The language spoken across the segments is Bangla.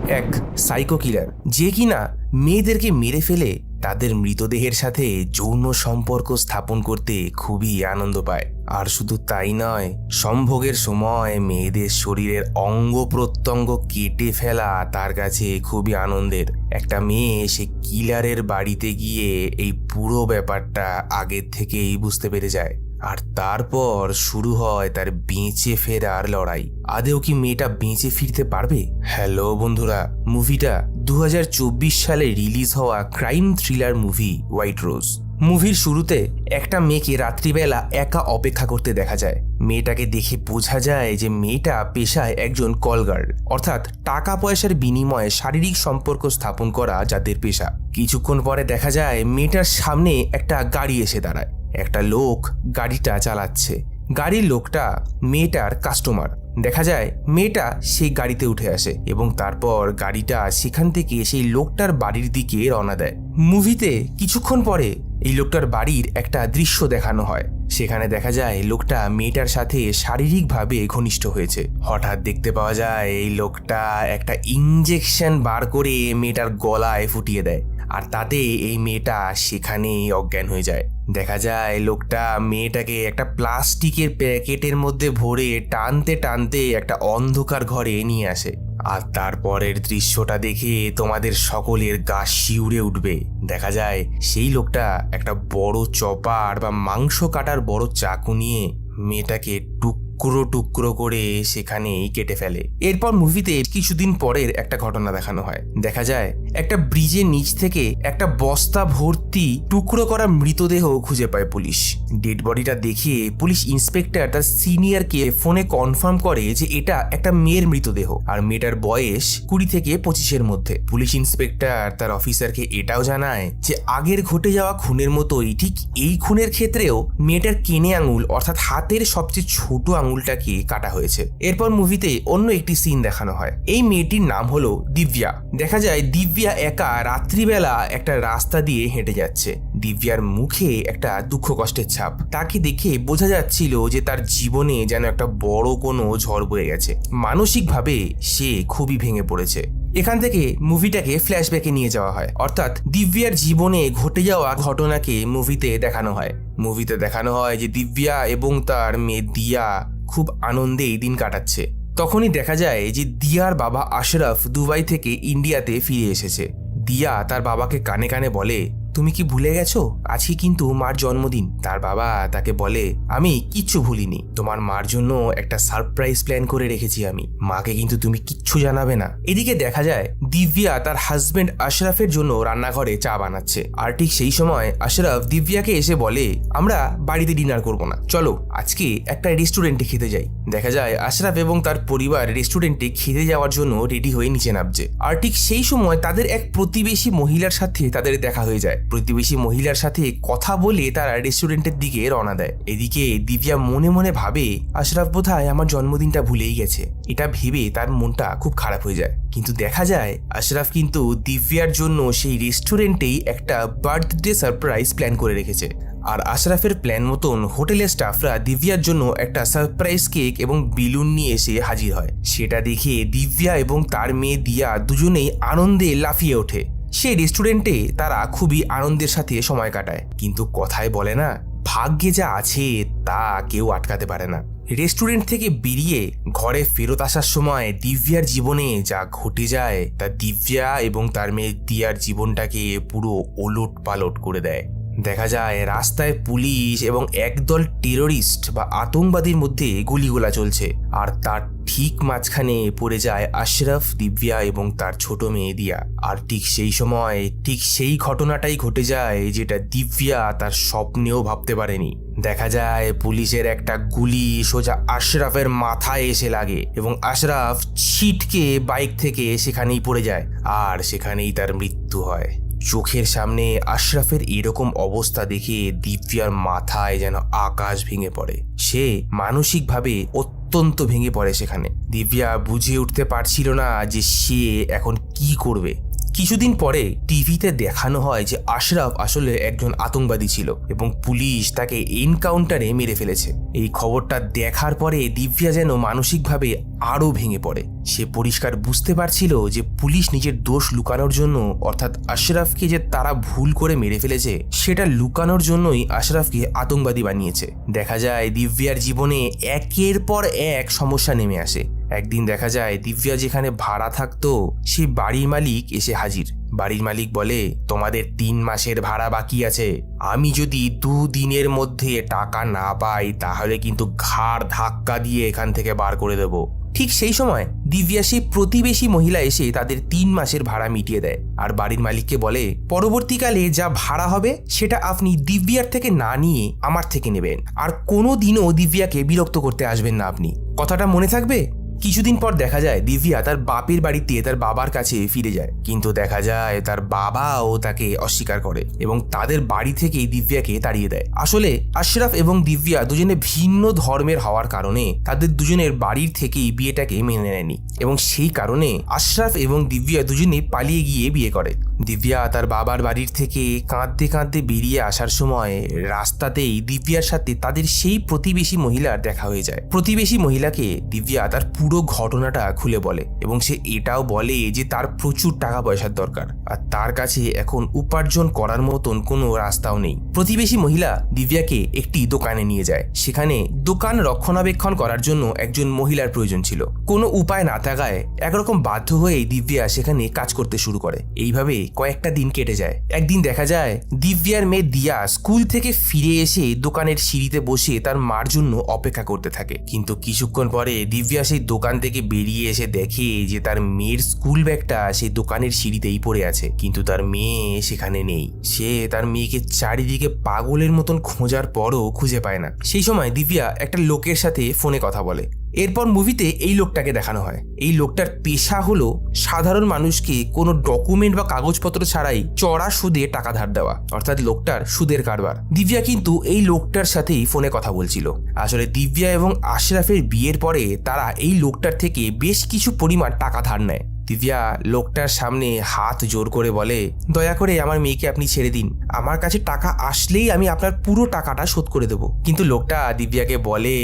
এক সাইকো কিলার, যে কিনা মেয়েদেরকে মেরে ফেলে তাদের মৃতদেহের সাথে যৌন সম্পর্ক স্থাপন করতে খুবই আনন্দ পায়। আর শুধু তাই নয়, সম্ভোগের সময় মেয়েদের শরীরের অঙ্গ প্রত্যঙ্গ কেটে ফেলা তার কাছে খুবই আনন্দের। একটা মেয়ে সে কিলারের বাড়িতে গিয়ে এই পুরো ব্যাপারটা আগের থেকেই বুঝতে পেরে যায়। আর তারপর শুরু হয় তার বেঁচে ফেরার লড়াই। আদেও কি মেয়েটা বেঁচে ফিরতে পারবে? হ্যালো বন্ধুরা, মুভিটা 2024 সালে রিলিজ হওয়া crime thriller movie white rose. মুভির শুরুতে একটা মেয়েকে রাত্রিবেলা একা অপেক্ষা করতে দেখা যায়। মেয়েটাকে দেখে বোঝা যায় যে মেয়েটা পেশায় একজন কল গার্ল, অর্থাৎ টাকা পয়সার বিনিময়ে শারীরিক সম্পর্ক স্থাপন করা যাদের পেশা। কিছুক্ষণ পরে দেখা যায় মেয়েটার সামনে একটা গাড়ি এসে দাঁড়ায়। একটা লোক গাড়িটা চালাচ্ছে। গাড়ির লোকটা মেয়েটার কাস্টমার। দেখা যায় মেয়েটা সেই গাড়িতে উঠে আসে এবং তারপর গাড়িটা সেখান থেকে সেই লোকটার বাড়ির দিকে রওনা দেয়। মুভিতে কিছুক্ষণ পরে এই লোকটার বাড়ির একটা দৃশ্য দেখানো হয়। সেখানে দেখা যায় লোকটা মেয়েটার সাথে শারীরিকভাবে ঘনিষ্ঠ হয়েছে। হঠাৎ দেখতে পাওয়া যায় এই লোকটা একটা ইঞ্জেকশন বার করে মেয়েটার গলায় ফুটিয়ে দেয়, আর তাতে এই মেয়েটা সেখানেই অজ্ঞান হয়ে যায়। দেখা যায় লোকটা মেয়েটাকে একটা প্লাস্টিকের প্যাকেটের মধ্যে ভরে টানতে টানতে একটা অন্ধকার ঘরে নিয়ে আসে। আর তারপরের দৃশ্যটা দেখে তোমাদের সকলের গা শিউরে উঠবে। দেখা যায় সেই লোকটা একটা বড় চপার বা মাংস কাটার বড় চাকু নিয়ে মেয়েটাকে টুকরো টুকরো করে সেখানেই কেটে ফেলে। এরপর মুভিতে কিছুদিন পরের একটা ঘটনা দেখানো হয়। দেখা যায় একটা ব্রিজের নিচ থেকে একটা বস্তা ভর্তি টুকরো করা মৃতদেহ খুঁজে পায় পুলিশ। ডেড বডিটা দেখে পুলিশ ইন্সপেক্টর তার সিনিয়রকে ফোনে কনফার্ম করে যে এটা একটা মেয়ের মৃতদেহ, আর মেয়েটার বয়স 20 থেকে 25-এর মধ্যে। পুলিশ ইন্সপেক্টর তার অফিসারকে এটাও জানায় যে আগের ঘটে যাওয়া খুনের মতোই ঠিক এই খুনের ক্ষেত্রেও মেয়েটার কেনে আঙুল অর্থাৎ হাতের সবচেয়ে ছোট আঙুলটাকে কাটা হয়েছে। এরপর মুভিতে অন্য একটি সিন দেখানো হয়। এই মেয়েটির নাম হলো দিব্যা। দেখা যায় দিব্যা একা রাত্রিবেলা একটা রাস্তা দিয়ে হেঁটে যাচ্ছে। দিব্যার মুখে একটা দুঃখ কষ্টের ছাপ। তাকে দেখে বোঝা যাচ্ছিল যে তার জীবনে যেন একটা বড় কোনো ঝড় বয়ে গেছে। মানসিকভাবে সে খুবই ভেঙে পড়েছে। এখান থেকে মুভিটাকে ফ্ল্যাশব্যাকে নিয়ে যাওয়া হয়, অর্থাৎ দিব্যার জীবনে ঘটে যাওয়া ঘটনাকে মুভিতে দেখানো হয়। মুভিতে দেখানো হয় যে দিব্যা এবং তার মেয়ে দিয়া খুব আনন্দে এই দিন কাটাচ্ছে। তখনই দেখা যায় যে দিয়ার বাবা আশরাফ দুবাই থেকে ইন্ডিয়াতে ফিরে এসেছে। দিয়া তার বাবাকে কানে কানে বলে, তুমি কি ভুলে গেছো? আজকে কিন্তু মার জন্মদিন। তার বাবা তাকে বলে, আমি কিচ্ছু ভুলিনি, তোমার মার জন্য একটা সারপ্রাইজ প্ল্যান করে রেখেছি আমি, মাকে কিন্তু তুমি কিচ্ছু জানাবে না। এদিকে দেখা যায় দিব্যা তার হাজবেন্ড আশরাফের জন্য রান্নাঘরে চা বানাচ্ছে। আর ঠিক সেই সময় আশরাফ দিব্যাকে এসে বলে, আমরা বাড়িতে ডিনার করব না, চলো আজকে একটা রেস্টুরেন্টে খেতে যাই। দেখা যায় আশরাফ এবং তার পরিবার রেস্টুরেন্টে খেতে যাওয়ার জন্য রেডি হয়ে নিচে নামছে। আর ঠিক সেই সময় তাদের এক প্রতিবেশী মহিলার সাথে তাদের দেখা হয়ে যায়। প্রতিবেশী মহিলার সাথে কথা বলে তারা রেস্টুরেন্টের দিকে রওনা দেয়। এদিকে দিব্যা মনে মনে ভাবে, আশরাফ বোধহয় আমার জন্মদিনটা ভুলেই গেছে। এটা ভেবে তার মনটা খুব খারাপ হয়ে যায়। কিন্তু দেখা যায় আশরাফ কিন্তু দিব্যার জন্য সেই রেস্টুরেন্টেই একটা বার্থডে সারপ্রাইজ প্ল্যান করে রেখেছে। আর আশরাফের প্ল্যান মতন হোটেলের স্টাফরা দিব্যার জন্য একটা সারপ্রাইজ কেক এবং বেলুন নিয়ে এসে হাজির হয়। সেটা দেখে দিব্যা এবং তার মেয়ে দিয়া দুজনেই আনন্দে লাফিয়ে ওঠে। সেই রেস্টুরেন্টে তারা খুবই আনন্দের সাথে সময় কাটায়। কিন্তু কথায় বলে না, ভাগ্যে যা আছে তা কেউ আটকাতে পারে না। রেস্টুরেন্ট থেকে বেরিয়ে ঘরে ফেরত আসার সময় দিব্যার জীবনে যা ঘটে যায় তা দিব্যা এবং তার মেয়ে দিয়ার জীবনটাকে পুরো ওলট পালট করে দেয়। দেখা যায় রাস্তায় পুলিশ এবং একদল টেররিস্ট বা আতঙ্কবাদীর মধ্যে গুলিগোলা চলছে, আর তার ঠিক মাঝখানে পড়ে যায় আশরাফ, দিব্যা এবং তার ছোট মেয়ে দিয়া। আর ঠিক সেই সময় ঠিক সেই ঘটনাটাই ঘটে যায় যেটা দিব্যা তার স্বপ্নেও ভাবতে পারেনি। দেখা যায় পুলিশের একটা গুলি সোজা আশরাফের মাথায় এসে লাগে এবং আশরাফ ছিটকে বাইক থেকে সেখানেই পড়ে যায়, আর সেখানেই তার মৃত্যু হয়। চোখের সামনে আশরাফের এরকম অবস্থা দেখে দিব্যার মাথায় যেন আকাশ ভেঙে পড়ে। সে মানসিকভাবে অত্যন্ত ভেঙে পড়ে সেখানে। দিব্যা বুঝে উঠতে পারছিল না যে সে এখন কি করবে। কিছুদিন পরে টিভিতে দেখানো হয় যে আশরাফ আসলে একজন আতঙ্কবাদী ছিল এবং পুলিশ তাকে এনকাউন্টারে মেরে ফেলেছে। এই খবরটা দেখার পরে দিব্যা যেন মানসিকভাবে আরো ভেঙে পড়ে। সে পরিষ্কার বুঝতে পারছিল যে পুলিশ নিজের দোষ লুকানোর জন্য, অর্থাৎ আশরাফকে যে তারা ভুল করে মেরে ফেলেছে সেটা লুকানোর জন্যই আশরাফকে আতঙ্কবাদী বানিয়েছে। দেখা যায় দিব্যার জীবনে একের পর এক সমস্যা নেমে আসে। একদিন দেখা যায় দিব্যা যেখানে ভাড়া থাকতো সেই বাড়ির মালিক এসে হাজির। বাড়ির মালিক বলে, তোমাদের 3 মাসের ভাড়া বাকি আছে, আমি যদি 2 দিনের মধ্যে টাকা না পাই তাহলে কিন্তু ঘাড় ধাক্কা দিয়ে এখান থেকে বার করে দেব। ঠিক সেই সময় দিব্যা সেই প্রতিবেশী মহিলা এসে তাদের 3 মাসের ভাড়া মিটিয়ে দেয় আর বাড়ির মালিককে বলে, পরবর্তীকালে যা ভাড়া হবে সেটা আপনি দিব্যার থেকে না নিয়ে আমার থেকে নেবেন, আর কোনো দিনও দিব্যাকে বিরক্ত করতে আসবেন না আপনি। কথাটা মনে থাকবে? কিছুদিন পর দেখা যায় দিব্যা তার বাপের বাড়িতে তার বাবার কাছে ফিরে যায়, কিন্তু দেখা যায় তার বাবাও তাকে অস্বীকার করে এবং তাদের বাড়ি থেকেই দিব্যাকে তাড়িয়ে দেয়। আসলে আশরাফ এবং দিব্যা দুজনে ভিন্ন ধর্মের হওয়ার কারণে তাদের দুজনের বাড়ির থেকেই বিয়েটাকে মেনে নেয়নি এবং সেই কারণে আশরাফ এবং দিব্যা দুজনে পালিয়ে গিয়ে বিয়ে করে। দিব্যা তার বাবার বাড়ির থেকে কাঁদতে কাঁদতে বেরিয়ে আসার সময় রাস্তাতেই দিব্যার সাথে তাদের সেই প্রতিবেশী মহিলার দেখা হয়ে যায়। প্রতিবেশী মহিলাকে দিব্যা তার পুরো ঘটনাটা খুলে বলে এবং সে এটাও বলে যে তার প্রচুর টাকা পয়সার দরকার আর তার কাছে এখন উপার্জন করার মতন কোনো রাস্তাও নেই। প্রতিবেশী মহিলা দিব্যাকে একটি দোকানে নিয়ে যায়। সেখানে দোকান রক্ষণাবেক্ষণ করার জন্য একজন মহিলার প্রয়োজন ছিল। কোনো উপায় না থাকায় একরকম বাধ্য হয়েই দিব্যা সেখানে কাজ করতে শুরু করে। এইভাবে কয়েকটা দিন কেটে যায়। একদিন দেখা যায় দিব্যার মেয়ে দিয়া স্কুল থেকে ফিরে এসে দোকানের সিঁড়িতে বসে তার মার জন্য অপেক্ষা করতে থাকে, কিন্তু কিছুক্ষণ পরে দিব্যা সেই দোকান থেকে বেরিয়ে এসে দেখে যে তার মেয়ের স্কুল ব্যাগটা সেই দোকানের সিঁড়িতেই পড়ে আছে, কিন্তু তার মেয়ে সেখানে নেই। সে তার মেয়েকে চারিদিকে পাগলের মতন খোঁজার পরও খুঁজে পায় না। সেই সময় দিব্যা একটা লোকের সাথে ফোনে কথা বলে। এরপর মুভিতে এই লোকটাকে দেখানো হয়। এই লোকটার পেশা হলো সাধারণ মানুষকে কোনো ডকুমেন্ট বা কাগজপত্র ছাড়াই চড়া সুদে টাকা ধার দেওয়া, অর্থাৎ লোকটার সুদের কারবার। দিব্যা কিন্তু এই লোকটার সাথেই ফোনে কথা বলছিল। আসলে দিব্যা এবং আশরাফের বিয়ের পরে তারা এই লোকটার থেকে বেশ কিছু পরিমাণ টাকা ধার নেয়। দিব্যা লোকটার সামনে হাত জোর করে বলে, দয়া করে আমার মেয়েকে আপনি ছেড়ে দিন, আমার কাছে টাকা আসলেই আমি আপনার পুরো টাকাটা শোধ করে দেব। কিন্তু লোকটা দিব্যাকে বলে,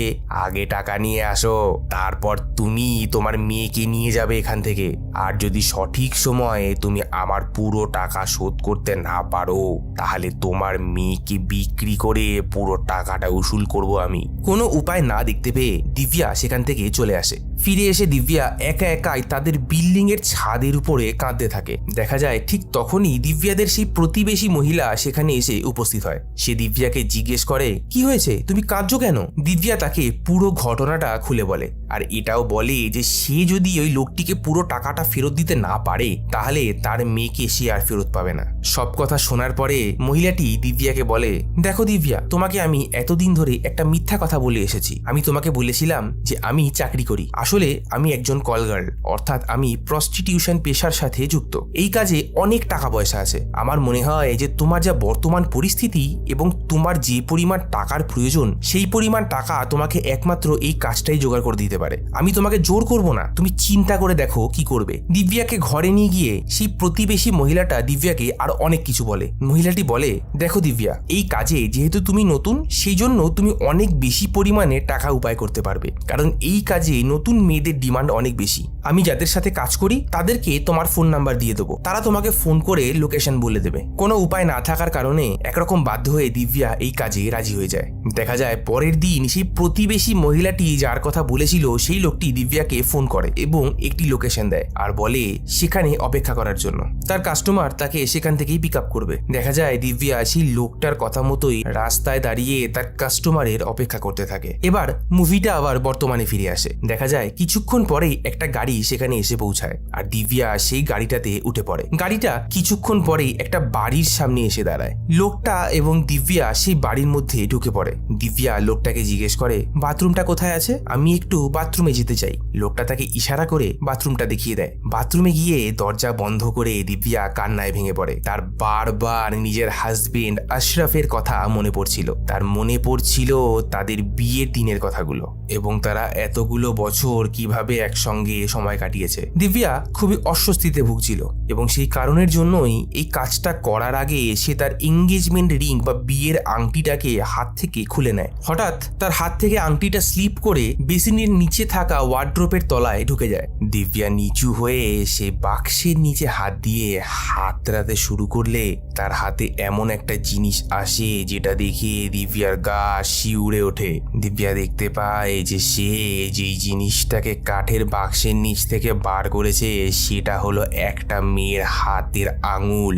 আগে টাকা নিয়ে আসো, তারপর তুমি তোমার মেয়েকে নিয়ে যাবে এখান থেকে, আর যদি সঠিক সময়ে তুমি আমার পুরো টাকা শোধ করতে না পারো তাহলে তোমার মেয়েকে বিক্রি করে পুরো টাকাটা উসুল করব আমি। কোনো উপায় না দেখতে পেয়ে দিব্যা সেখান থেকে চলে আসে। ফিরে এসে দিব্যা একা একাই তাদের বিল্ডিং এর ছাদের উপরে কাঁদতে থাকে। দেখা যায় ঠিক তখনই দিব্যাদের সেই প্রতিবেশী মহিলা সেখানে এসে উপস্থিত হয়। সে দিব্যাকে জিজ্ঞেস করে, কি হয়েছে, তুমি কাঁদছো কেন? দিব্যা তাকে পুরো ঘটনাটা খুলে বলে আর এটাও বলে যে সে যদি ওই লোকটিকে পুরো টাকাটা ফেরত দিতে না পারে তাহলে তার মেয়েকে সে আর ফেরত পাবে না। সব কথা শোনার পরে মহিলাটি দিব্যাকে বলে, দেখো দিব্যা, তোমাকে আমি এতদিন ধরে একটা মিথ্যা কথা বলে এসেছি। আমি তোমাকে বলেছিলাম যে আমি চাকরি করি, আসলে আমি একজন কল গার্ল, অর্থাৎ আমি প্রস্টিটিউশন পেশার সাথে যুক্ত। এই কাজে অনেক টাকা পয়সা আছে। আমার মনে হয় যে তোমার যা বর্তমান পরিস্থিতি এবং তোমার যে পরিমাণ টাকার প্রয়োজন সেই পরিমাণ টাকা তোমাকে একমাত্র এই কাজটাই জোগাড় করে দিতে পারে। আমি তোমাকে জোর করব না, তুমি চিন্তা করে দেখো কি করবে। দিব্যাকে ঘরে নিয়ে গিয়ে সেই প্রতিবেশী মহিলাটা দিব্যাকে আর অনেক কিছু বলে। মহিলাটি বলে, দেখো দিব্যা, এই কাজে যেহেতু তুমি নতুন সেই জন্য তুমি অনেক বেশি পরিমাণে টাকা উপায় করতে পারবে, কারণ এই কাজে নতুন মেয়েদের ডিমান্ড অনেক বেশি। আমি যাদের সাথে কাজ করি তাদেরকে তোমার ফোন নাম্বার দিয়ে দেবো, তারা তোমাকে ফোন করে লোকেশন বলে দেবে। কোনো উপায় না থাকার কারণে একরকম বাধ্য হয়ে দিব্যা এই কাজে রাজি হয়ে যায়। দেখা যায় পরের দিন সেই প্রতিবেশী মহিলাটি যার কথা বলেছিল সেই লোকটি দিব্যাকে ফোন করে এবং একটি লোকেশন দেয় আর বলে সেখানে অপেক্ষা করার জন্য। তার কাস্টমার তাকে সেখান থেকেই পিক আপ করবে। দেখা যায় দিব্যা সেই লোকটার কথা মতোই রাস্তায় দাঁড়িয়ে তার কাস্টমারের অপেক্ষা করতে থাকে। এবার মুভিটা আবার বর্তমানে ফিরে আসে। দেখা যায় কিছুক্ষণ পরেই একটা গাড়ি সেখানে এসে পৌঁছায় আর দিব্যা সেই গাড়িটাতে উঠে পড়ে। গাড়িটা কিছুক্ষণ পরেই একটা বাড়ির সামনে এসে দাঁড়ায়। লোকটা এবং দিব্যা সেই বাড়ির মধ্যে ঢুকে পড়ে। দিব্যা লোকটাকে জিজ্ঞেস করে, বাথরুমটা কোথায় আছে, আমি একটু বাথরুমে যেতে চাই। লোকটা তাকে ইশারা করে বাথরুমটা দেখিয়ে দেয়। বাথরুমে গিয়ে দরজা বন্ধ করে দিব্যা কান্নায় ভেঙে পড়ে। তার বারবার নিজের হাজবেন্ড আশরাফের কথা মনে পড়ছিল। তার মনে পড়ছিল তাদের বিয়ের দিনের কথাগুলো এবং তারা এতগুলো বছর কিভাবে একসঙ্গে সময় কাটিয়েছে। দিব্যা দিব্যা খুবই অস্বস্তিতে ভুগছিল এবং সেই কারণের জন্যই এই কাজটা করার আগে সে তার এঙ্গেজমেন্ট রিং বা বিয়ের আংটিটাকে হাত থেকে খুলে নেয়। হঠাৎ তার হাত থেকে আংটিটা স্লিপ করে বেসিনের নিচে থাকা ওয়ার্ড্রোপের তলায় ঢুকে যায়। দিব্যা নিচু হয়ে সে বাক্সের নিচে হাত দিয়ে হাতড়াতে শুরু করলে তার হাতে এমন একটা জিনিস আসে যেটা দেখে দিব্যার গা শিউরে ওঠে। দিব্যা দেখতে পায় যে সে যেই জিনিসটাকে কাঠের বাক্সের নিচ থেকে বার করেছে সেটা হলো একটা মেয়ের হাতের আঙুল।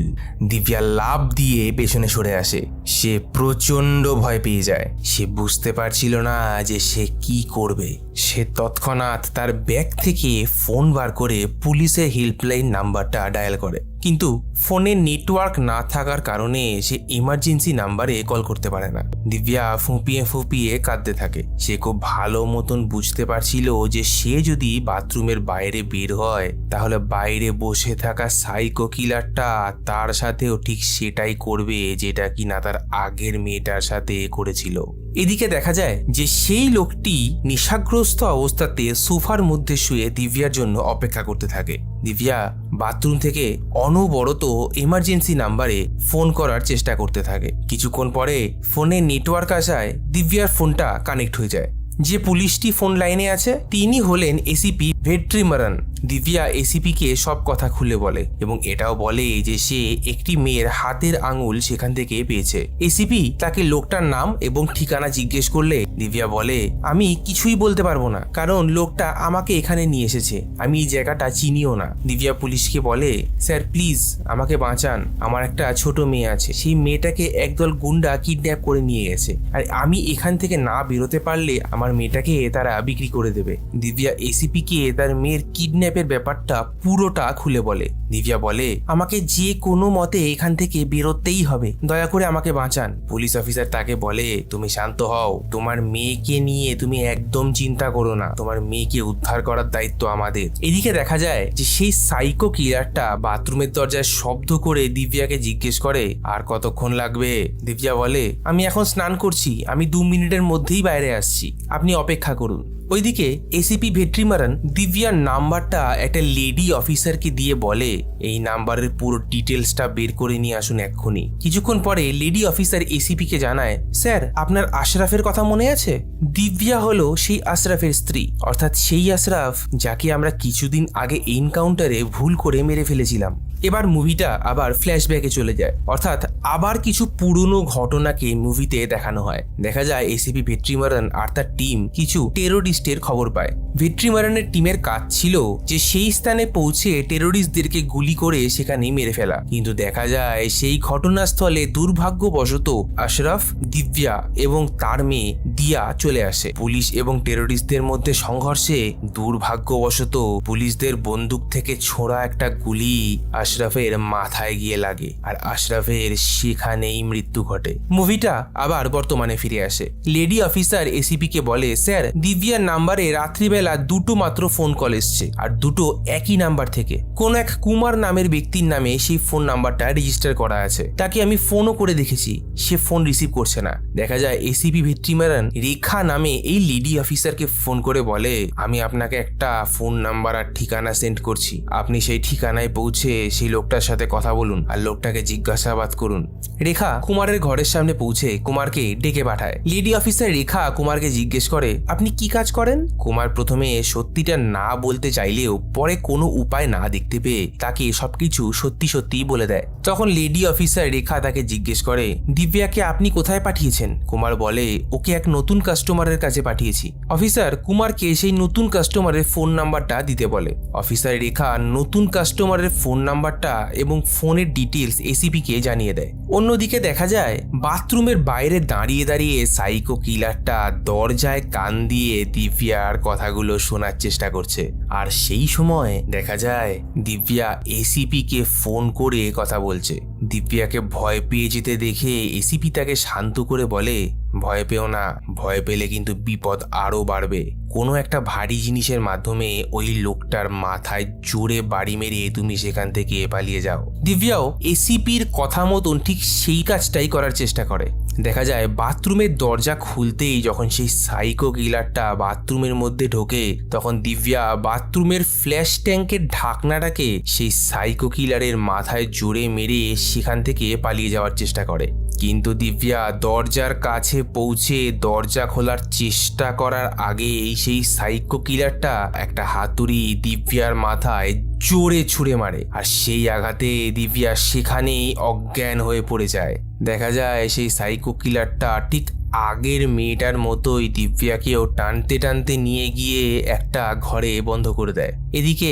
দিব্যা লাফ দিয়ে পেছনে সরে আসে। সে প্রচন্ড ভয় পেয়ে যায়। সে বুঝতে পারছিল না যে সে কি করবে। সে তৎক্ষণাৎ তার ব্যাগ থেকে ফোন বার করে পুলিশের হেল্পলাইন নাম্বারটা ডায়াল করে, কিন্তু ফোনে নেটওয়ার্ক না থাকার কারণে সে ইমার্জেন্সি নাম্বারে কল করতে পারে না। দিব্যা ফুঁপিয়ে ফুঁপিয়ে কাঁদতে থাকে। সে খুব ভালো মতন বুঝতে পারছিল যে সে যদি বাথরুমের বাইরে বের হয় তাহলে বাইরে বসে থাকা সাইকো কিলারটা তার সাথেও ঠিক সেটাই করবে যেটা কিনা তার আগের মেয়েটার সাথে করেছিল। এদিকে দেখা যায় যে সেই লোকটি নেশাগ্রস্ত অবস্থাতে সোফার মধ্যে শুয়ে দিব্যার জন্য অপেক্ষা করতে থাকে। দিব্যা বাথরুম থেকে অনবরত এমার্জেন্সি নাম্বারে ফোন করার চেষ্টা করতে থাকে। কিছুক্ষণ পরে ফোনে নেটওয়ার্ক আসায় দিব্যার ফোনটা কানেক্ট হয়ে যায়। যে পুলিশটি ফোন লাইনে আছে তিনি হলেন এসিপি ভেট্রিমারান। দিব্যা এসিপিকে সব কথা খুলে বলে এবং এটাও বলে যে সে একটি মেয়ের হাতের আঙুল সেখান থেকে পেয়েছে। এসিপি তাকে লোকটার নাম এবং ঠিকানা জিজ্ঞেস করলে দিব্যা বলে, আমি কিছুই বলতে পারবো না, কারণ লোকটা আমাকে এখানে নিয়ে এসেছে, আমি এই জায়গাটা চিনিও না। দিব্যা পুলিশকে বলে, স্যার প্লিজ আমাকে বাঁচান, আমার একটা ছোট মেয়ে আছে, সেই মেয়েটাকে একদল গুন্ডা কিডন্যাপ করে নিয়ে গেছে, আর আমি এখান থেকে না বেরোতে পারলে আমার মেয়েটাকে তারা বিক্রি করে দেবে। দিব্যা এসিপিকে তার মেয়ের কিডন্যাপের ব্যাপারটা পুরোটা খুলে বলে। দিব্যা বলে, আমাকে যে কোনো মতে এখান থেকে বেরোতেই হবে, দয়া করে আমাকে বাঁচান। পুলিশ অফিসার তাকে বলে, তুমি শান্ত হও, তোমার মেয়েকে নিয়ে তুমি একদম চিন্তা করো না, তোমার মেয়েকে উদ্ধার করার দায়িত্ব আমাদের। এদিকে দেখা যায় যে সেই সাইকো কিলারটা বাথরুমের দরজায় শব্দ করে দিব্যাকে জিজ্ঞেস করে, আর কতক্ষণ লাগবে? দিব্যা বলে, আমি এখন স্নান করছি, আমি 2 মিনিটের মধ্যেই বাইরে আসছি, আপনি অপেক্ষা করুন। ওইদিকে এসিপি ভেট্রিমারান দিব্যার নাম্বারটা একটা লেডি অফিসারকে দিয়ে বলে, এই নাম্বারের পুরো ডিটেলসটা বের করে নিয়ে আসুন এক্ষুনি। কিছুক্ষণ পরে লেডি অফিসার এসিপি কে জানায়, স্যার আপনার আশরাফের কথা মনে আছে? দিব্যা হলো সেই আশরাফের স্ত্রী, অর্থাৎ সেই আশরাফ যাকে আমরা কিছুদিন আগে এনকাউন্টারে ভুল করে মেরে ফেলেছিলাম। এবার মুভিটা আবার ফ্ল্যাশব্যাকে চলে যায়, অর্থাৎ আবার কিছু পুরনো ঘটনাকে মুভিতে দেখানো হয়। দেখা যায় এসিপি ভেট্রিমারান আর তার টিম কিছু টেরোরিস্টের খবর পায়। ভেট্রিমারানের টিমের কাজ ছিল যে সেই স্থানে পৌঁছে টেরোরিস্টদেরকে গুলি করে সেখানে মেরে ফেলা, কিন্তু দেখা যায় সেই ঘটনাস্থলে দুর্ভাগ্যবশত আশরাফ, দিব্যা এবং তার মেয়ে দিয়া চলে আসে। পুলিশ এবং টেরোরিস্টদের মধ্যে সংঘর্ষে দুর্ভাগ্যবশত পুলিশদের বন্দুক থেকে ছোড়া একটা গুলি আশরাফের মাথায় গিয়ে লাগে আর আশরাফের সেখানেই মৃত্যু ঘটে। মুভিটা আবার বর্তমানে ফিরে আসে। লেডি অফিসার এসিপি কে বলে, স্যার দিব্যার নাম্বারে রাত্রিবেলা 2টো মাত্র ফোন কল এসছে, আর 2টো একই নাম্বার থেকে। কোন এক কুমার নামের ব্যক্তির নামে সেই ফোন নাম্বারটা রেজিস্টার করা আছে, তাকে আমি ফোনও করে দেখেছি, সে ফোন রিসিভ করছে না। দেখা যায় এসিপি ভেট্রিমারান রেখা নামে এই লেডি অফিসারকে ফোন করে বলে, আমি আপনাকে একটা ফোন নাম্বার আর ঠিকানা সেন্ড করছি, আপনি সেই ঠিকানায় পৌঁছে সেই লোকটার সাথে কথা বলুন আর লোকটাকে জিজ্ঞাসাবাদ করুন। রেখা কুমারের ঘরের সামনে পৌঁছে কুমারকে ডেকে পাঠায়। লেডি অফিসার রেখা কুমারকে জিজ্ঞেস করে, আপনি কি কাজ করেন? কুমার প্রথমে সত্যিটা না বলতে চাইলেও পরে কোনো উপায় না দেখতে পেয়ে তাকে সবকিছু সত্যি সত্যি বলে দেয়। তখন লেডি অফিসার রেখা তাকে জিজ্ঞেস করে, দিব্যাকে আপনি কোথায় পাঠিয়েছেন? কুমার বলে, ওকে এক নতুন কাস্টমারের কাছে পাঠিয়েছি। অফিসার কুমারকে সেই নতুন কাস্টমারের ফোন নাম্বারটা দিতে বলে। অফিসার রেখা নতুন কাস্টমারের ফোন নাম্বারটা এবং ফোনের ডিটেলস এসিপি কে জানিয়ে দেয়। অন্যদিকে দেখা যায় বাথরুমের বাইরে দাঁড়িয়ে দাঁড়িয়ে সাইকো কিলারটা দরজায় কান দিয়ে দিব্যার কথাগুলো শোনার চেষ্টা করছে, আর সেই সময় দেখা যায় দিব্যা এসিপি কে ফোন করে কথা বলছে। দিব্যাকে ভয় পেয়ে যেতে দেখে এসিপি তাকে শান্ত করে বলে, ভয় পেও না, ভয় পেলে কিন্তু বিপদ আরো বাড়বে। কোনো একটা ভারী জিনিসের মাধ্যমে ওই লোকটার মাথায় জোরে বাড়ি মেরে তুমি সেখান থেকে পালিয়ে যাও। দিব্যাও এসিপির কথা মতন ঠিক সেই কাজটাই করার চেষ্টা করে। দেখা যায় বাথরুমের দরজা খুলতেই যখন সেই সাইকো কিলারটা বাথরুমের মধ্যে ঢোকে, তখন দিব্যা বাথরুমের ফ্ল্যাশ ট্যাঙ্কের ঢাকনাটাকে সেই সাইকো কিলারের মাথায় জোরে মেরে সেখান থেকে পালিয়ে যাওয়ার চেষ্টা করে। কিন্তু দিব্যা দরজার কাছে পৌঁছে দরজা খোলার চেষ্টা করার আগেই সেই সাইকো কিলারটা একটা হাতুড়ি দিব্যার মাথায় জোরে ছুঁড়ে মারে, আর সেই আঘাতে দিব্যা সেখানেই অজ্ঞান হয়ে পড়ে যায়। দেখা যায় সেই সাইকো কিলারটা ঠিক আগের মেয়েটার মতোই দিব্যাকেও টানতে টানতে নিয়ে গিয়ে একটা ঘরে বন্ধ করে দেয়। এদিকে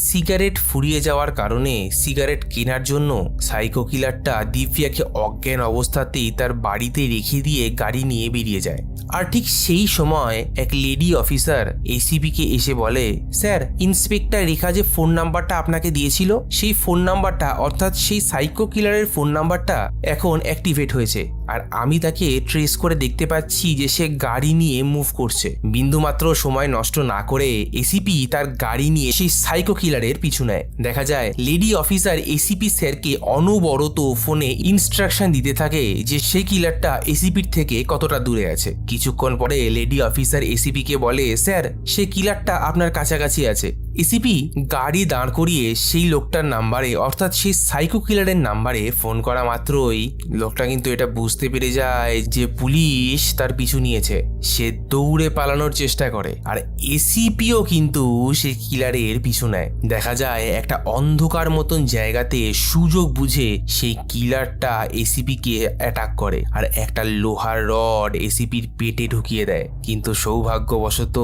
সিগারেট ফুরিয়ে যাওয়ার কারণে সিগারেট কেনার জন্য সাইকো কিলারটা দিব্যাকে অজ্ঞান অবস্থাতেই তার বাড়িতে রেখে দিয়ে গাড়ি নিয়ে বেরিয়ে যায়। আর ঠিক সেই সময় এক লেডি অফিসার এসিপিকে এসে বলে, স্যার, ইন্সপেক্টর রেখা যে ফোন নাম্বারটা আপনাকে দিয়েছিল, সেই ফোন নাম্বারটা অর্থাৎ সেই সাইকো কিলারের ফোন নাম্বারটা এখন অ্যাক্টিভেট হয়েছে, আর আমি তাকে ট্রেস করে দেখতে পাচ্ছি যে সে গাড়ি নিয়ে মুভ করছে। বিন্দুমাত্র সময় নষ্ট না করে এসিপি তার গাড়ি নিয়ে সেই সাইকো কিলারের পিছু নেয়। দেখা যায় লেডি অফিসার এসিপি স্যারকে অনবরত ফোনে ইনস্ট্রাকশন দিতে থাকে যে সেই কিলারটা এসিপির থেকে কতটা দূরে আছে। কিছুক্ষণ পরে লেডি অফিসার এসিপিকে বলে, স্যার, সে কিলারটা আপনার কাছাকাছি আছে। এসিপি গাড়ি দাঁড় করিয়ে সেই লোকটার নাম্বারে অর্থাৎ সেই সাইকো কিলারের নাম্বারে ফোন করা মাত্রই লোকটা কিন্তু এটা বুঝতে পেরে যায় যে পুলিশ তার পিছু নিয়েছে। সে দৌড়ে পালানোর চেষ্টা করে, আর এসিপিও কিন্তু সে কিলারের পিছু নেয়। দেখা যায় একটা অন্ধকার মতন জায়গাতে সুযোগ বুঝে সেই কিলারটা এসিপিকে অ্যাটাক করে, আর একটা লোহার রড এসিপির পেটে ঢুকিয়ে দেয়। কিন্তু সৌভাগ্যবশত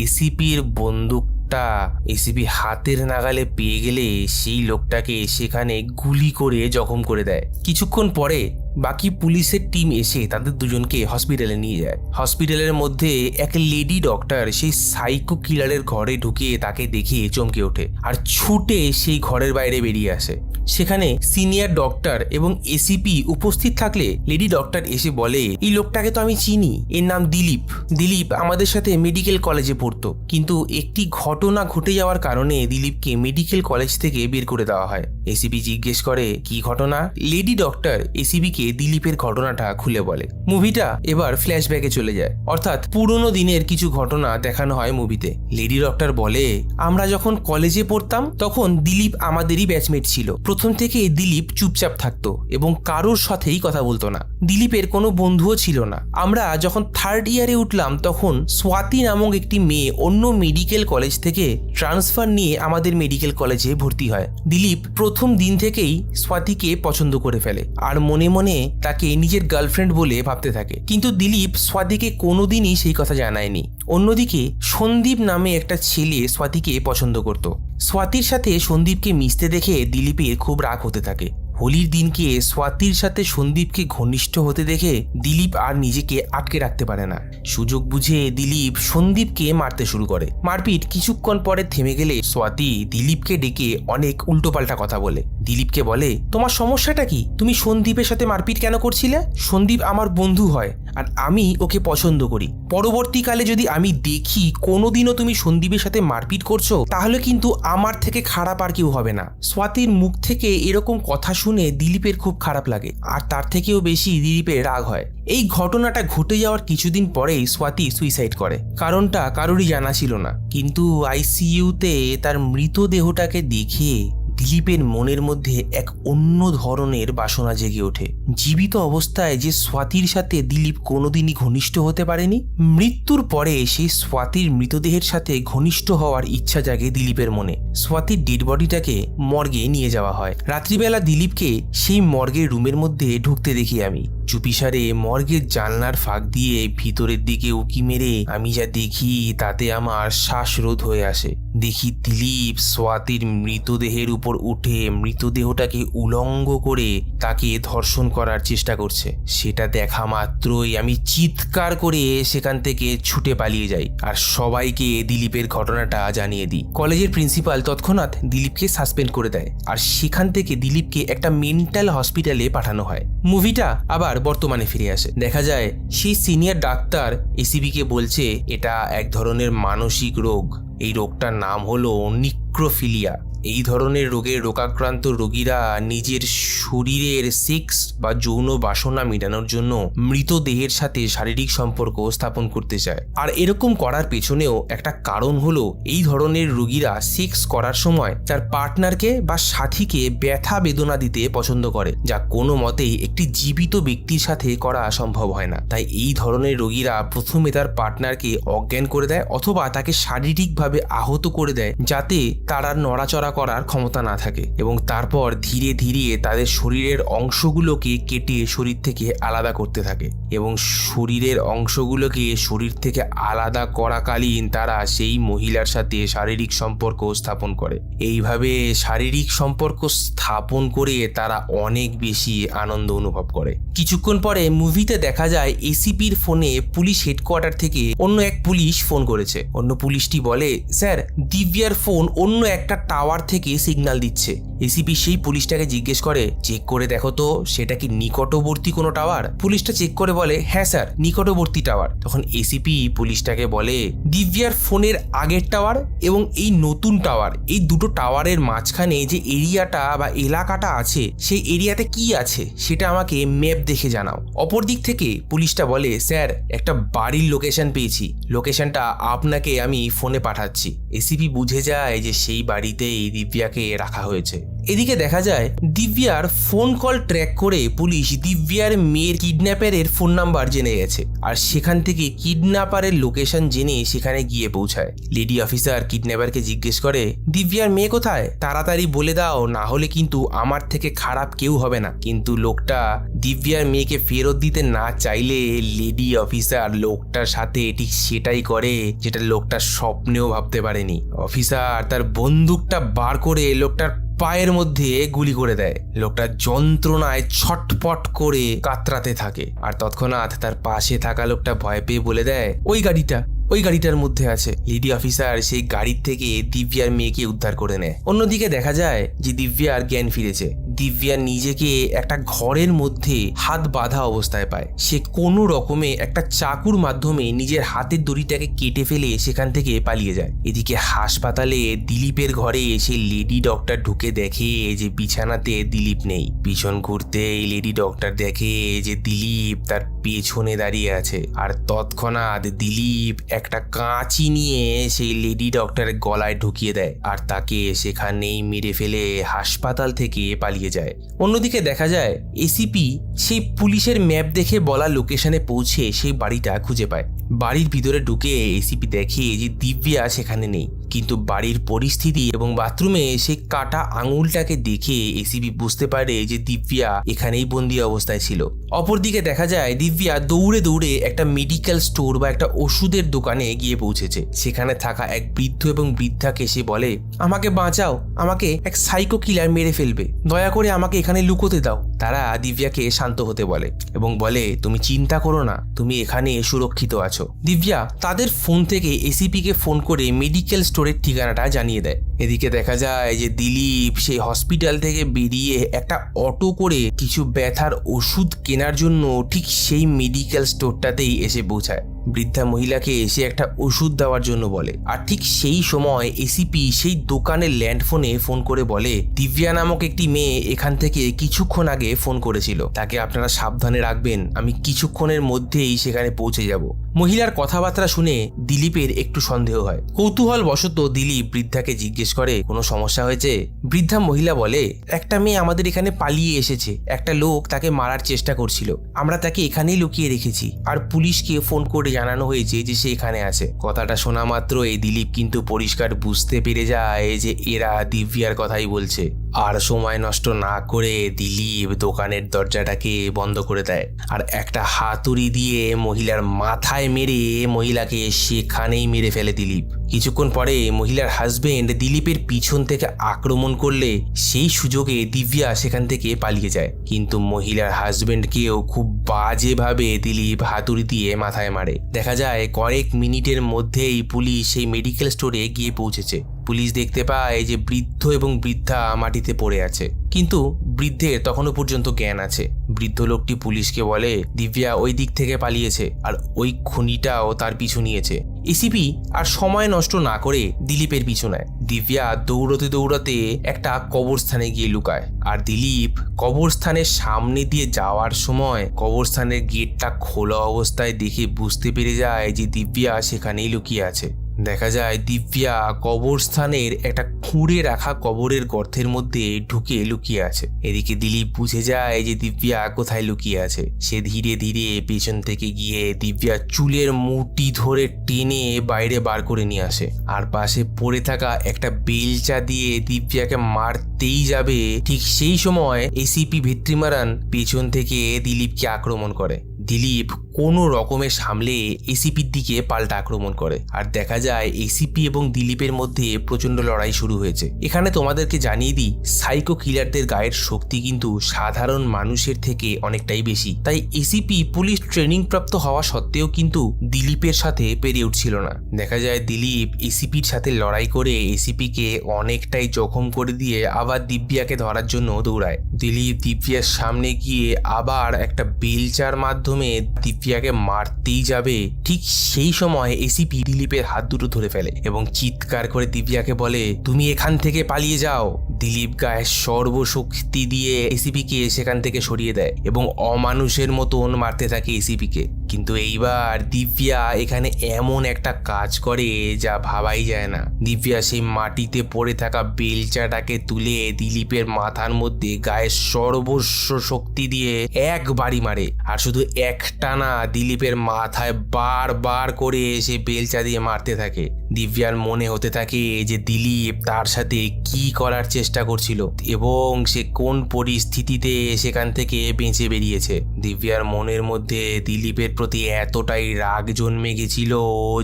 এসিপির বন্দুকটা এসিপি হাতের নাগালে পেয়ে গেলে সেই লোকটাকে সেখানে গুলি করে জখম করে দেয়। কিছুক্ষণ পরে বাকি পুলিশের টিম এসে তাদের দুজনকে হসপিটালে নিয়ে যায়। হসপিটালের মধ্যে এক লেডি ডক্টর সেই সাইকো কিলারের ঘরে ঢুকে তাকে দেখে চমকে ওঠে আর ছুটে সেই ঘরের বাইরে বেরিয়ে আসে। সেখানে সিনিয়র ডক্টর এবং এসিপি উপস্থিত থাকলে লেডি ডক্টর এসে বলে, এই লোকটাকে তো আমি চিনি, এর নাম দিলীপ। দিলীপ আমাদের সাথে মেডিকেল কলেজে পড়তো, কিন্তু একটি ঘটনা ঘটে যাওয়ার কারণে দিলীপকে মেডিকেল কলেজ থেকে বের করে দেওয়া হয়। এসিপি জিজ্ঞেস করে, কি ঘটনা? লেডি ডক্টর এসিপিকে দিলীপের ঘটনাটা খুলে বলে। মুভিটা এবার ফ্ল্যাশব্যাকে চলে যায়, অর্থাৎ পুরনো দিনের কিছু ঘটনা দেখানো হয় মুভিতে। লেডি ডক্টর বলে, আমরা যখন কলেজে পড়তাম তখন দিলীপ আমাদেরই ব্যাচমেট ছিল। প্রথম থেকে দিলীপ চুপচাপ থাকতো এবং কারোর সাথেই কথা বলতো না। দিলীপের কোনো বন্ধুও ছিল না। আমরা যখন থার্ড ইয়ারে উঠলাম তখন স্বাতি নামক একটি মেয়ে অন্য মেডিকেল কলেজ থেকে ট্রান্সফার নিয়ে আমাদের মেডিকেল কলেজে ভর্তি হয়। দিলীপ প্রথম দিন থেকেই স্বাতিকে পছন্দ করে ফেলে আর মনে মনে তাকে নিজের গার্লফ্রেন্ড বলে ভাবতে থাকে, কিন্তু দিলীপ স্বাতিকে কোনোদিনই সেই কথা জানায়নি। অন্যদিকে সন্দীপ নামে একটা ছেলে স্বাতিকে পছন্দ করত। স্বাতির সাথে সন্দীপকে মিশতে দেখে দিলীপের খুব রাগ হতে থাকে। হোলির দিনকে স্বাতির সাথে সন্দীপকে ঘনিষ্ঠ হতে দেখে দিলীপ আর নিজেকে আটকে রাখতে পারে না। সুযোগ বুঝে দিলীপ সন্দীপকে মারতে শুরু করে। মারপিট কিছুক্ষণ পরে থেমে গেলে স্বাতি দিলীপকে ডেকে অনেক উল্টোপাল্টা কথা বলে। দিলীপকে বলে, তোমার সমস্যাটা কি? তুমি সন্দীপের সাথে মারপিট কেন করছিলে? সন্দীপ আমার বন্ধু হয় আর আমি ওকে পছন্দ করি। পরবর্তীকালে যদি আমি দেখি কোনোদিনও তুমি সন্দীপের সাথে মারপিট করছো, তাহলে কিন্তু আমার থেকে খারাপ আর কেউ হবে না। স্বাতির মুখ থেকে এরকম কথা শুনে দিলীপের খুব খারাপ লাগে, আর তার থেকেও বেশি দিলীপের রাগ হয়। এই ঘটনাটা ঘটে যাওয়ার কিছুদিন পরেই স্বাতি সুইসাইড করে। কারণটা কারোরই জানা ছিল না, কিন্তু আইসিইউতে তার মৃতদেহটাকে দেখে দিলীপের মনের মধ্যে এক অন্য ধরনের বাসনা জেগে ওঠে। জীবিত অবস্থায় যে স্বাতির সাথে দিলীপ কোনোদিনই ঘনিষ্ঠ হতে পারেনি, মৃত্যুর পরে সেই স্বাতির মৃতদেহের সাথে ঘনিষ্ঠ হওয়ার ইচ্ছা জাগে দিলীপের মনে। স্বাতির ডেড বডিটাকে মর্গে নিয়ে যাওয়া হয়। রাত্রিবেলা দিলীপকে সেই মর্গের রুমের মধ্যে ঢুকতে দেখি আমি। চুপিসারে মর্গের জানলার ফাঁক দিয়ে ভিতরের দিকে উকি মেরে আমি যা দেখি তাতে আমার শ্বাসরোধ হয়ে আসে। দেখি দিলীপ স্বাতির মৃতদেহের উপর উঠে মৃতদেহটাকে উলঙ্গ করে তাকে ধর্ষণ করার চেষ্টা করছে। সেটা দেখা মাত্রই আমি চিৎকার করে সেখান থেকে ছুটে পালিয়ে যাই আর সবাইকে দিলীপের ঘটনাটা জানিয়ে দিই। কলেজের প্রিন্সিপাল তৎক্ষণাৎ দিলীপকে সাসপেন্ড করে দেয় আর সেখান থেকে দিলীপকে একটা মেন্টাল হসপিটালে পাঠানো হয়। মুভিটা আবার বর্তমানে ফিরে আসে। দেখা যায় সেই সিনিয়র ডাক্তার এসিপিকে বলছে এটা এক ধরনের মানসিক রোগ। এই রোগটার নাম হলো নিক্রোফিলিয়া। এই ধরনের রোগের রোগাক্রান্ত রোগীরা নিজের শরীরের সেক্স বা যৌন বাসনা মেটানোর জন্য মৃতদেহের সাথে শারীরিক সম্পর্ক স্থাপন করতে চায়। আর এরকম করার পেছনেও একটা কারণ হলো এই ধরনের রোগীরা সেক্স করার সময় তার পার্টনারকে বা সাথীকে ব্যথা বেদনা দিতে পছন্দ করে, যা কোনো মতেই একটি জীবিত ব্যক্তির সাথে করা সম্ভব হয় না। তাই এই ধরনের রোগীরা প্রথমে তার পার্টনারকে অজ্ঞান করে দেয় অথবা তাকে শারীরিকভাবে আহত করে দেয়, যাতে তার আর নড়াচড়া করার ক্ষমতা না থাকে, এবং তারপর ধীরে ধীরে তাদের শরীরের অংশগুলোকে কেটে শরীর থেকে আলাদা করতে থাকে, এবং শরীরের অংশগুলোকে শরীর থেকে আলাদা করাকালীন তারা সেই মহিলার সাথে শারীরিক সম্পর্ক স্থাপন করে। এইভাবে শারীরিক সম্পর্ক স্থাপন করে তারা অনেক বেশি আনন্দ অনুভব করে। কিছুক্ষণ পরে মুভিতে দেখা যায় এসিপির ফোনে পুলিশ হেডকোয়ার্টার থেকে অন্য এক পুলিশ ফোন করেছে। অন্য পুলিশটি বলে, স্যার, দিব্যার ফোন অন্য একটা টাওয়ার থেকে সিগন্যাল দিচ্ছে। এসিপি সেই পুলিশটাকে জিজ্ঞেস করে, চেক করে দেখো তো সেটা কি নিকটবর্তী কোনো টাওয়ার? পুলিশটা চেক করে বলে, হ্যাঁ স্যার, নিকটবর্তী টাওয়ার। তখন এসিপি পুলিশটাকে বলে, দিব্যার ফোনের আগের টাওয়ার এবং এই নতুন টাওয়ার, এই দুটো টাওয়ারের মাঝখানে যে এরিয়াটা বা এলাকাটা আছে, সেই এরিয়াতে কি আছে সেটা আমাকে ম্যাপ দেখে জানাও। অপর দিক থেকে পুলিশটা বলে, স্যার, একটা বাড়ির লোকেশন পেয়েছি, লোকেশনটা আপনাকে আমি ফোনে পাঠাচ্ছি। এসিপি বুঝে যায় যে সেই বাড়িতেই দিব্যাকে রাখা হয়েছে। এদিকে দেখা যায় দিব্যার ফোন কল ট্র্যাক করে পুলিশ দিব্যার মেয়ের কিডন্যাপারের ফোন নাম্বার জেনে গেছে, আর সেখান থেকে কিডন্যাপারের লোকেশন জেনে সেখানে গিয়ে পৌঁছায়। লেডি অফিসার কিডন্যাপারকে জিজ্ঞেস করে, দিব্যার মেয়ে কোথায়? তাড়াতাড়ি বলে দাও, না হলে কিন্তু আমার থেকে খারাপ কেউ হবে না। কিন্তু লোকটা দিব্যার মেয়েকে ফেরত দিতে না চাইলে লেডি অফিসার লোকটার সাথে ঠিক সেটাই করে যেটা লোকটা স্বপ্নেও ভাবতে পারেনি। অফিসার তার বন্দুকটা বার করে লোকটার পায়ের মধ্যে গুলি করে দেয়। লোকটা যন্ত্রণায় ছটপট করে কাতরাতে থাকে, আর তৎক্ষণাৎ তার পাশে থাকা লোকটা ভয় পেয়ে বলে দেয়, ওই গাড়িটার মধ্যে আছে। লেডি অফিসার সেই গাড়ির থেকে দিব্যার মেয়েকে উদ্ধার করে নেয়। অন্যদিকে দেখা যায় যে দিব্যার জ্ঞান ফিরেছে। দিব্যা নিজেকে একটা ঘরের মধ্যে হাত বাঁধা অবস্থায় পায়। সে কোনো রকমে একটা চাকুর মাধ্যমে নিজের হাতের দড়িটাকে কেটে ফেলে সেখান থেকে পালিয়ে যায়। এদিকে হাসপাতালে দিলীপের ঘরে সেই লেডি ডক্টর ঢুকে দেখে যে বিছানাতে দিলীপ নেই। পিছন ঘুরতেই লেডি ডক্টর দেখে যে দিলীপ তার পেছনে দাঁড়িয়ে আছে, আর তৎক্ষণাৎ দিলীপ একটা কাঁচি নিয়ে সেই লেডি ডক্টরের গলায় ঢুকিয়ে দেয়, আর তাকে সেখানেই মেরে ফেলে হাসপাতাল থেকে পালিয়ে যায়। অন্যদিকে দেখা যায় এসিপি সেই পুলিশের ম্যাপ দেখে বলা লোকেশনে পৌঁছে সেই বাড়িটা খুঁজে পায়। বাড়ির ভিতরে ঢুকে এসিপি দেখে যে দিব্যা সেখানে নেই, কিন্তু বাড়ির পরিস্থিতি এবং বাথরুমে সেই কাটা আঙুলটাকে দেখে এসিপি বুঝতে পারে যে দিব্যা এখানেই বন্দি অবস্থায় ছিল। অপরদিকে দেখা যায় দিব্যা দৌড়ে দৌড়ে একটা মেডিকেল স্টোর বা একটা ওষুধের দোকানে গিয়ে পৌঁছেছে। সেখানে থাকা এক বৃদ্ধ এবং বৃদ্ধাকে সে বলে, আমাকে বাঁচাও, আমাকে এক সাইকো কিলার মেরে ফেলবে, দয়া করে আমাকে এখানে লুকোতে দাও। তারা দিব্যাকে শান্ত হতে বলে এবং বলে, তুমি চিন্তা করো না, তুমি এখানে সুরক্ষিত আছো। দিব্যা তাদের ফোন থেকে এসিপি কে ফোন করে মেডিকেল স্টোরের ঠিকানাটা জানিয়ে দেয়। এদিকে দেখা যায় যে দিলীপ সেই হসপিটাল থেকে বেরিয়ে একটা অটো করে কিছু ব্যথার ওষুধ কেনার জন্য ঠিক সেই মেডিকেল স্টোরটাতেই এসে পৌঁছায়। বৃদ্ধা মহিলাকে এসে একটা ওষুধ দেওয়ার জন্য বলে, আর ঠিক সেই সময় এসিপি সেই দোকানের ল্যান্ডফোনে ফোন করে বলে, দিব্যা নামক একটি মেয়ে এখান থেকে কিছুক্ষণ আগে ফোন করেছিল, তাকে আপনারা সাবধানে রাখবেন, আমি কিছুক্ষণের মধ্যেই সেখানে পৌঁছে যাব। মহিলার কথাবার্তা শুনে দিলীপের একটু সন্দেহ হয়। কৌতূহল বশত দিলীপ বৃদ্ধাকে জিজ্ঞেস করে, কোনো সমস্যা হয়েছে? বৃদ্ধা মহিলা বলে, একটা মেয়ে আমাদের এখানে পালিয়ে এসেছে, একটা লোক তাকে মারার চেষ্টা করছিল, আমরা তাকে এখানেই লুকিয়ে রেখেছি, আর পুলিশকে ফোন করে জানানো হয়েছে যে সে এখানে আছে। কথাটা শোনা মাত্র এই দিলীপ কিন্তু পরিষ্কার বুঝতে পেরে যায় যে এরা দিব্যার কথাই বলছে। আর সময় নষ্ট না করে দিলীপ দোকানের দরজাটাকে বন্ধ করে দেয়, আর একটা হাতুড়ি দিয়ে মহিলার মাথায় মেরে মহিলাকে সেখানেই মেরে ফেলে দিলীপ। কিছুক্ষণ পরে মহিলার হাজবেন্ড দিলীপের পিছন থেকে আক্রমণ করলে সেই সুযোগে দিব্যা সেখান থেকে পালিয়ে যায়, কিন্তু মহিলার হাজবেন্ডকেও খুব বাজেভাবে দিলীপ হাতুড়ি দিয়ে মাথায় মারে। দেখা যায় কয়েক মিনিটের মধ্যেই পুলিশ সেই মেডিকেল স্টোরে গিয়ে পৌঁছেছে। পুলিশ দেখতে পায় যে বৃদ্ধ এবং বৃদ্ধা মাটিতে পড়ে আছে, কিন্তু বৃদ্ধের তখনও পর্যন্ত জ্ঞান আছে। বৃদ্ধ লোকটি পুলিশকে বলে দিব্যা ওই দিক থেকে পালিয়েছে আর ওই খুনিটাও তার পিছু নিয়েছে। এসিপি আর সময় নষ্ট না করে দিলীপের পিছু নেয়। দিব্যা দৌড়তে দৌড়াতে একটা কবরস্থানে গিয়ে লুকায়, আর দিলীপ কবরস্থানের সামনে দিয়ে যাওয়ার সময় কবরস্থানের গেটটা খোলা অবস্থায় দেখে বুঝতে পেরে যায় যে দিব্যা সেখানেই লুকিয়ে আছে। দেখা যায় দিব্যা কবরস্থানের একটা খুঁড়ে রাখা কবরের গর্তের মধ্যে ঢুকে লুকিয়ে আছে। এদিকে দিলীপ বুঝে যায় যে দিব্যা কোথায় লুকিয়ে আছে। সে ধীরে ধীরে পেছন থেকে গিয়ে দিব্যা চুলের মুঠি ধরে টেনে বাইরে বার করে নিয়ে আসে, আর পাশে পড়ে থাকা একটা বেলচা দিয়ে দিব্যাকে মারতেই যাবে, ঠিক সেই সময় এসিপি ভেট্রিমারান পেছন থেকে দিলীপকে আক্রমণ করে। দিলীপ কোনো রকমে সামলে এসিপির দিকে পাল্টা আক্রমণ করে, আর দেখা যায় এসিপি এবং দিলীপের মধ্যে প্রচন্ড লড়াই শুরু হয়েছে। এখানে তোমাদেরকে জানিয়ে দিই, সাইকো কিলারদের গায়ের শক্তি কিন্তু সাধারণ মানুষের থেকে অনেকটাই বেশি। তাই এসিপি পুলিশ ট্রেনিং প্রাপ্ত হওয়া সত্ত্বেও কিন্তু দিলীপের সাথে পেরে উঠছিল না। দেখা যায় দিলীপ এসিপির সাথে লড়াই করে এসিপিকে অনেকটাই জখম করে দিয়ে আবার দিব্যাকে ধরার জন্য দৌড়ায়। দিলীপ দিব্যার সামনে গিয়ে আবার একটা বেলচার মাধ্যমে দিব্যাকে মারতেই যাবে, ঠিক সেই সময় এসিপি দিলীপের হাত দুটো ধরে ফেলে এবং চিৎকার করে দিব্যাকে বলে, তুমি এখান থেকে পালিয়ে যাও। দিলীপ গায়ের সর্বশক্তি দিয়ে এসিপিকে সেখান থেকে সরিয়ে দেয় এবং অমানুষের মতন মারতে থাকে এসিপিকে। কিন্তু এইবার দিব্যা এখানে এমন একটা কাজ করে যা ভাবাই যায় না। দিব্যা সেই মাটিতে পড়ে থাকা বেলচাটাকে তুলে দিলীপের মাথার মধ্যে গায়ের সর্বস্ব শক্তি দিয়ে এক বাড়ি মারে, আর শুধু একটা না, দিলীপের মাথায় বারবার করে সে বেলচা দিয়ে মারতে থাকে। দিব্যার মনে হতে থাকে যে দিলীপ তার সাথে কি করার চেষ্টা করছিল এবং সে কোন পরিস্থিতিতে সেখান থেকে বেঁচে বেরিয়েছে। দিব্যার মনের মধ্যে দিলীপের প্রতি এতটাই রাগ জন্মে গেছিল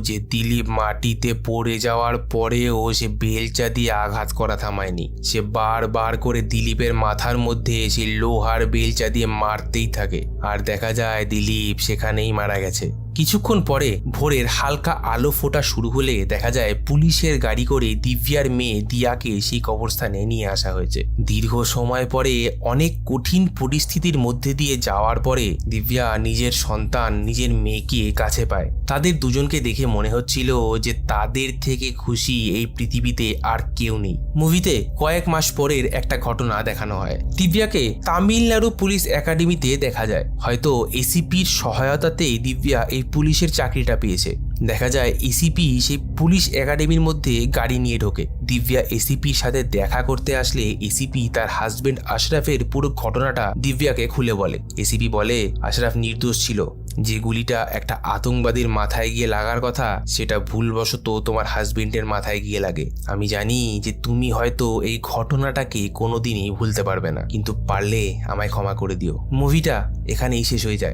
যে দিলীপ মাটিতে পড়ে যাওয়ার পরেও সে বেলচা দিয়ে আঘাত করা থামায়নি। সে বারবার করে দিলীপের মাথার মধ্যে সে লোহার বেলচা দিয়ে মারতেই থাকে, আর দেখা যায় দিলীপ সেখানেই মারা গেছে। কিছুক্ষণ পরে ভোরের হালকা আলো ফোটা শুরু হলে দেখা যায় পুলিশের গাড়ি করে দিব্যার মেয়ে দিয়াকে সেই কবরস্থানে নিয়ে আসা হয়েছে। দীর্ঘ সময় পরে অনেক কঠিন পরিস্থিতির মধ্যে দিয়ে যাওয়ার পরে দিব্যা নিজের সন্তান, নিজের মেয়েকে কাছে পায়। তাদের দুজনকে দেখে মনে হচ্ছিল যে তাদের থেকে খুশি এই পৃথিবীতে আর কেউ নেই। মুভিতে কয়েক মাস পরের একটা ঘটনা দেখানো হয়। দিব্যাকে তামিলনাড়ু পুলিশ একাডেমিতে দেখা যায়। হয়তো এসিপির সহায়তাতেই দিব্যা এই পুলিশের চাকরিটা পেয়েছে। দেখা যায় এসিপি সেই পুলিশ একাডেমির মধ্যে গাড়ি নিয়ে ঢোকে। দিব্যা এসিপির সাথে দেখা করতে আসলে এসিপি তার হাজবেন্ড আশরাফের পুরো ঘটনাটা দিব্যাকে খুলে বলে। এসিপি বলে, আশরাফ নির্দোষ ছিল। যে গুলিটা একটা আতঙ্কবাদীর মাথায় গিয়ে লাগার কথা, সেটা ভুলবশত তোমার হাজবেন্ডের মাথায় গিয়ে লাগে। আমি জানি যে তুমি হয়তো এই ঘটনাটাকে কোনোদিনই ভুলতে পারবে না, কিন্তু পারলে আমায় ক্ষমা করে দিও। মুভিটা এখানেই শেষ হয়ে যায়।